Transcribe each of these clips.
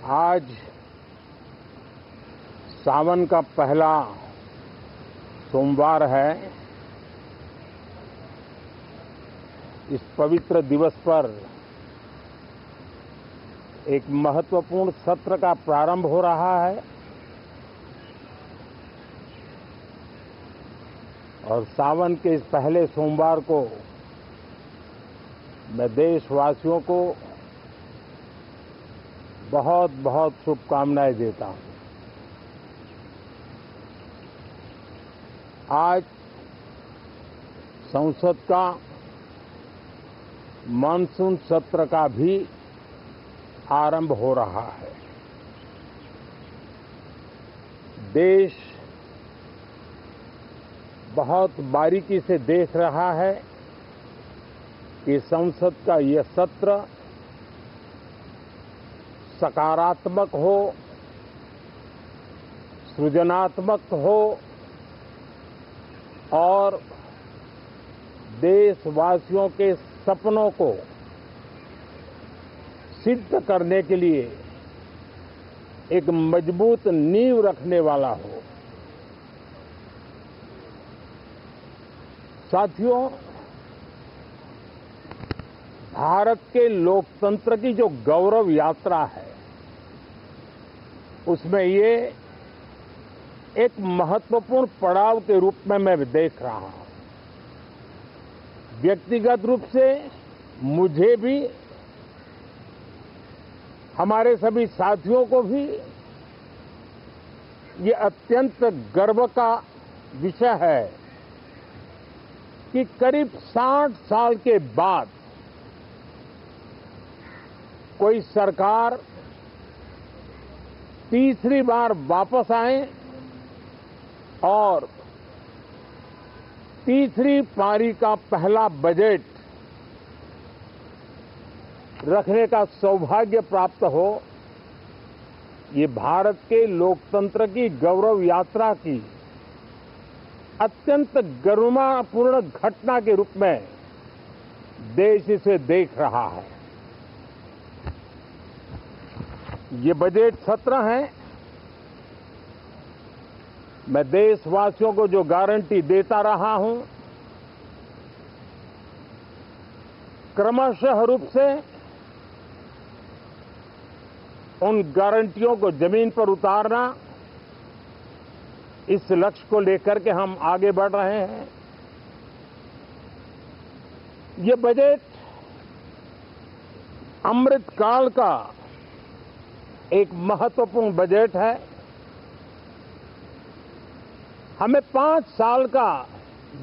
आज सावन का पहला सोमवार है। इस पवित्र दिवस पर एक महत्वपूर्ण सत्र का प्रारंभ हो रहा है और सावन के इस पहले सोमवार को मैं देशवासियों को बहुत बहुत शुभकामनाएं देता हूं। आज संसद का मानसून सत्र का भी आरंभ हो रहा है। देश बहुत बारीकी से देख रहा है कि संसद का यह सत्र सकारात्मक हो, सृजनात्मक हो और देशवासियों के सपनों को सिद्ध करने के लिए एक मजबूत नींव रखने वाला हो। साथियों, भारत के लोकतंत्र की जो गौरव यात्रा है उसमें ये एक महत्वपूर्ण पड़ाव के रूप में मैं देख रहा हूं। व्यक्तिगत रूप से मुझे भी, हमारे सभी साथियों को भी ये अत्यंत गर्व का विषय है कि करीब 60 साल के बाद कोई सरकार तीसरी बार वापस आए और तीसरी पारी का पहला बजट रखने का सौभाग्य प्राप्त हो। ये भारत के लोकतंत्र की गौरव यात्रा की अत्यंत गरिमापूर्ण घटना के रूप में देश इसे देख रहा है। ये बजट सत्र है। मैं देशवासियों को जो गारंटी देता रहा हूं, क्रमशः रूप से उन गारंटियों को जमीन पर उतारना, इस लक्ष्य को लेकर के हम आगे बढ़ रहे हैं। ये बजट अमृतकाल का एक महत्वपूर्ण बजट है। हमें 5 साल का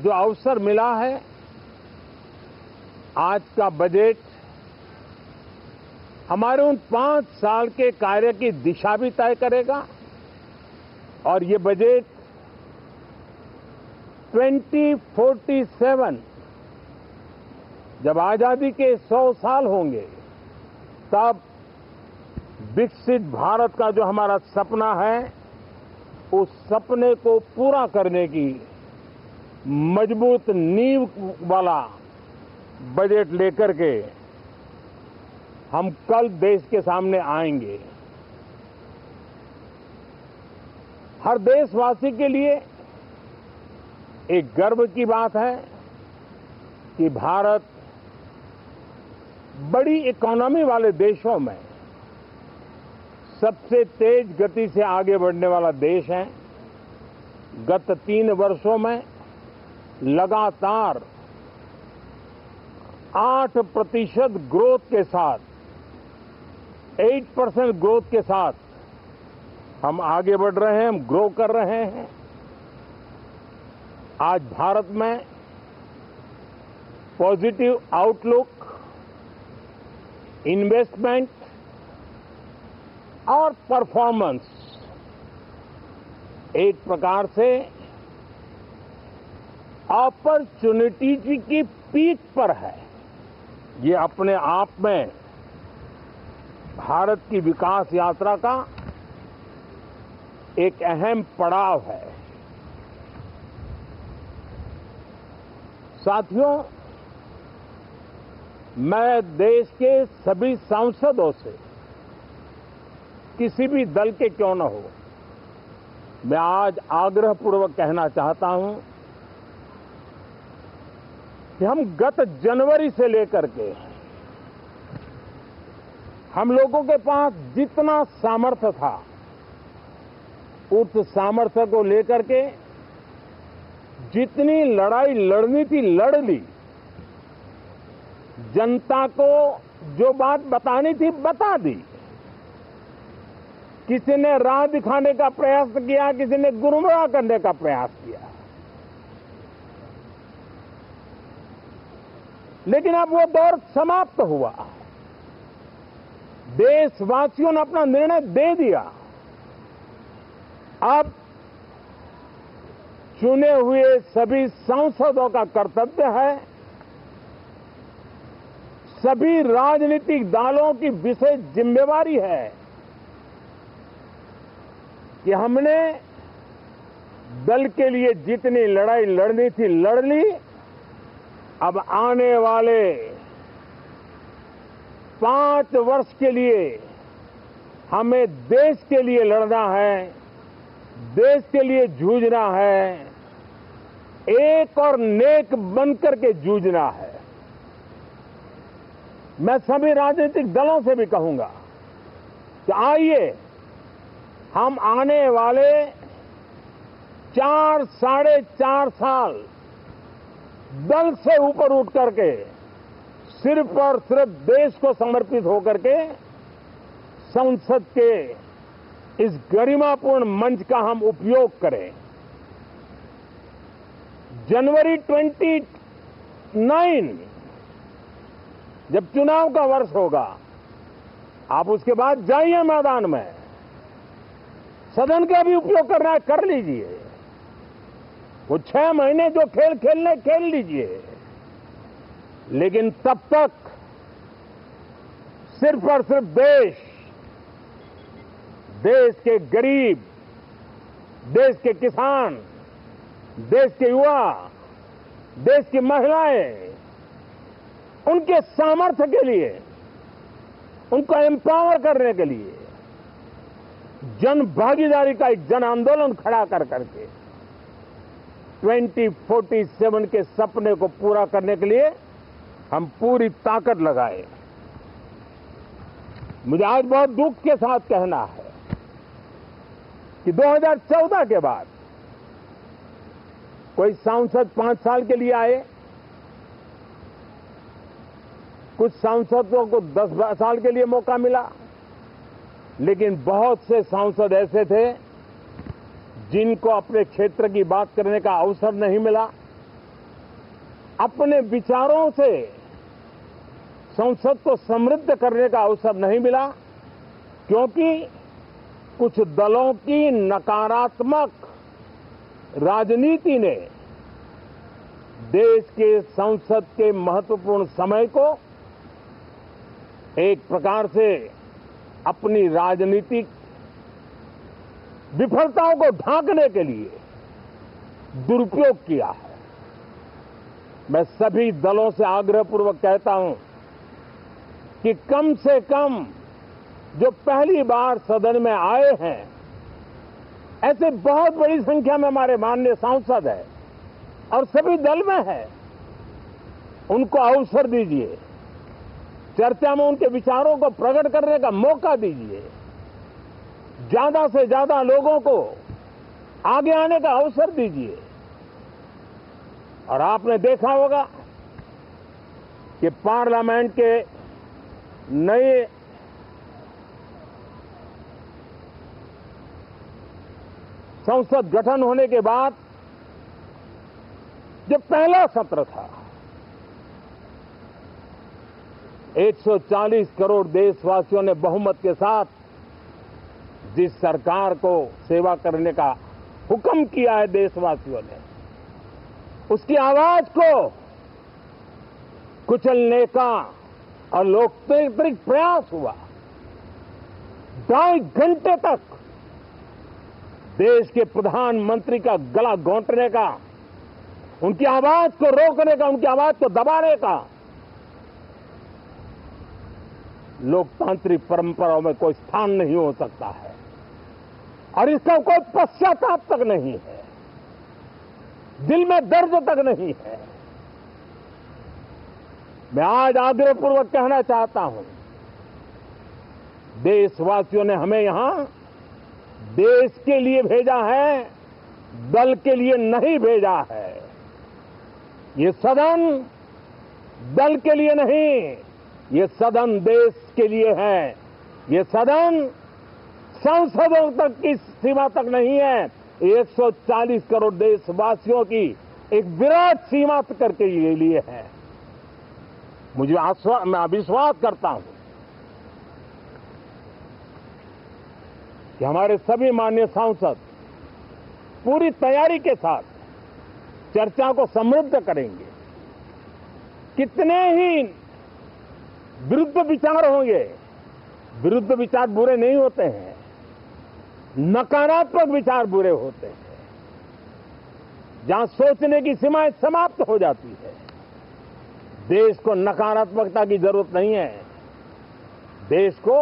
जो अवसर मिला है, आज का बजट हमारे उन 5 साल के कार्य की दिशा भी तय करेगा और ये बजट 2047 जब आजादी के 100 साल होंगे तब विकसित भारत का जो हमारा सपना है, उस सपने को पूरा करने की मजबूत नींव वाला बजट लेकर के हम कल देश के सामने आएंगे। हर देशवासी के लिए एक गर्व की बात है कि भारत बड़ी इकोनॉमी वाले देशों में सबसे तेज गति से आगे बढ़ने वाला देश है। गत 3 वर्षों में लगातार 8% ग्रोथ के साथ, 8% ग्रोथ के साथ हम आगे बढ़ रहे हैं, हम ग्रो कर रहे हैं। आज भारत में पॉजिटिव आउटलुक, इन्वेस्टमेंट और परफॉर्मेंस एक प्रकार से अपॉर्चुनिटीज की पीक पर है। ये अपने आप में भारत की विकास यात्रा का एक अहम पड़ाव है। साथियों, मैं देश के सभी सांसदों से किसी भी दल के क्यों न हो, मैं आज आग्रहपूर्वक कहना चाहता हूं कि हम गत जनवरी से लेकर के हम लोगों के पास जितना सामर्थ्य था, उस सामर्थ्य को लेकर के जितनी लड़ाई लड़नी थी लड़ ली। जनता को जो बात बतानी थी बता दी। किसी ने राह दिखाने का प्रयास किया, किसी ने गुमराह करने का प्रयास किया, लेकिन अब वो दौर समाप्त हुआ। देशवासियों ने अपना निर्णय दे दिया। अब चुने हुए सभी सांसदों का कर्तव्य है, सभी राजनीतिक दलों की विशेष जिम्मेवारी है कि हमने दल के लिए जितनी लड़ाई लड़नी थी लड़ ली। अब आने वाले 5 वर्ष के लिए हमें देश के लिए लड़ना है, देश के लिए जूझना है, एक और नेक बनकर के जूझना है। मैं सभी राजनीतिक दलों से भी कहूंगा कि आइए हम आने वाले 4 साढ़े 4 साल दल से ऊपर उठ करके सिर्फ और सिर्फ देश को समर्पित होकर के संसद के इस गरिमापूर्ण मंच का हम उपयोग करें। जनवरी 29 जब चुनाव का वर्ष होगा, आप उसके बाद जाइए मैदान में, सदन का भी उपयोग करना है कर लीजिए। वो 6 महीने जो खेल खेलने खेल लीजिए, लेकिन तब तक सिर्फ और सिर्फ देश के गरीब, देश के किसान, देश के युवा, देश की महिलाएं, उनके सामर्थ्य के लिए, उनको एम्पावर करने के लिए जन भागीदारी का एक जन आंदोलन खड़ा कर करके 2047 के सपने को पूरा करने के लिए हम पूरी ताकत लगाए। मुझे आज बहुत दुख के साथ कहना है कि 2014 के बाद कोई सांसद 5 साल के लिए आए, कुछ सांसदों को 10 साल के लिए मौका मिला, लेकिन बहुत से सांसद ऐसे थे जिनको अपने क्षेत्र की बात करने का अवसर नहीं मिला, अपने विचारों से संसद को समृद्ध करने का अवसर नहीं मिला, क्योंकि कुछ दलों की नकारात्मक राजनीति ने देश के संसद के महत्वपूर्ण समय को एक प्रकार से अपनी राजनीतिक विफलताओं को ढांकने के लिए दुरुपयोग किया है। मैं सभी दलों से आग्रहपूर्वक कहता हूं कि कम से कम जो पहली बार सदन में आए हैं, ऐसे बहुत बड़ी संख्या में हमारे माननीय सांसद हैं और सभी दल में है, उनको अवसर दीजिए, चर्चा में उनके विचारों को प्रकट करने का मौका दीजिए, ज्यादा से ज्यादा लोगों को आगे आने का अवसर दीजिए। और आपने देखा होगा कि पार्लियामेंट के नए संसद गठन होने के बाद जो पहला सत्र था, 140 करोड़ देशवासियों ने बहुमत के साथ जिस सरकार को सेवा करने का हुक्म किया है देशवासियों ने, उसकी आवाज को कुचलने का और लोकतांत्रिक प्रयास हुआ। 2.5 घंटे तक देश के प्रधानमंत्री का गला घोंटने का, उनकी आवाज को रोकने का, उनकी आवाज को दबाने का लोकतांत्रिक परंपराओं में कोई स्थान नहीं हो सकता है और इसका कोई पश्चाताप तक नहीं है, दिल में दर्द तक नहीं है। मैं आज आग्रहपूर्वक कहना चाहता हूं, देशवासियों ने हमें यहां देश के लिए भेजा है, दल के लिए नहीं भेजा है। ये सदन दल के लिए नहीं, ये सदन देश के लिए है। ये सदन संसदों तक की सीमा तक नहीं है, 140 करोड़ देशवासियों की एक विराट सीमा करके ये लिए है। मैं विश्वास करता हूं कि हमारे सभी माननीय सांसद पूरी तैयारी के साथ चर्चा को समृद्ध करेंगे। कितने ही विरुद्ध विचार होंगे, विरुद्ध विचार बुरे नहीं होते हैं, नकारात्मक विचार बुरे होते हैं। जहां सोचने की सीमाएं समाप्त हो जाती है, देश को नकारात्मकता की जरूरत नहीं है। देश को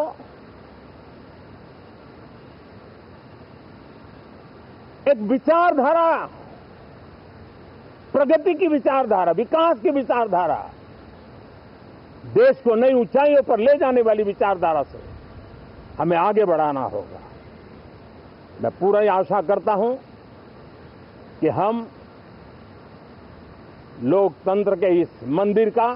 एक विचारधारा, प्रगति की विचारधारा, विकास की विचारधारा, देश को नई ऊंचाइयों पर ले जाने वाली विचारधारा से हमें आगे बढ़ाना होगा। मैं पूरा ही आशा करता हूं कि हम लोकतंत्र के इस मंदिर का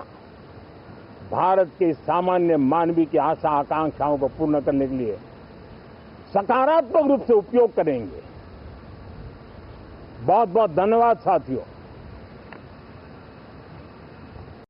भारत के सामान्य मानवीय की आशा आकांक्षाओं को पूर्ण करने के लिए सकारात्मक रूप से उपयोग करेंगे। बहुत बहुत धन्यवाद साथियों।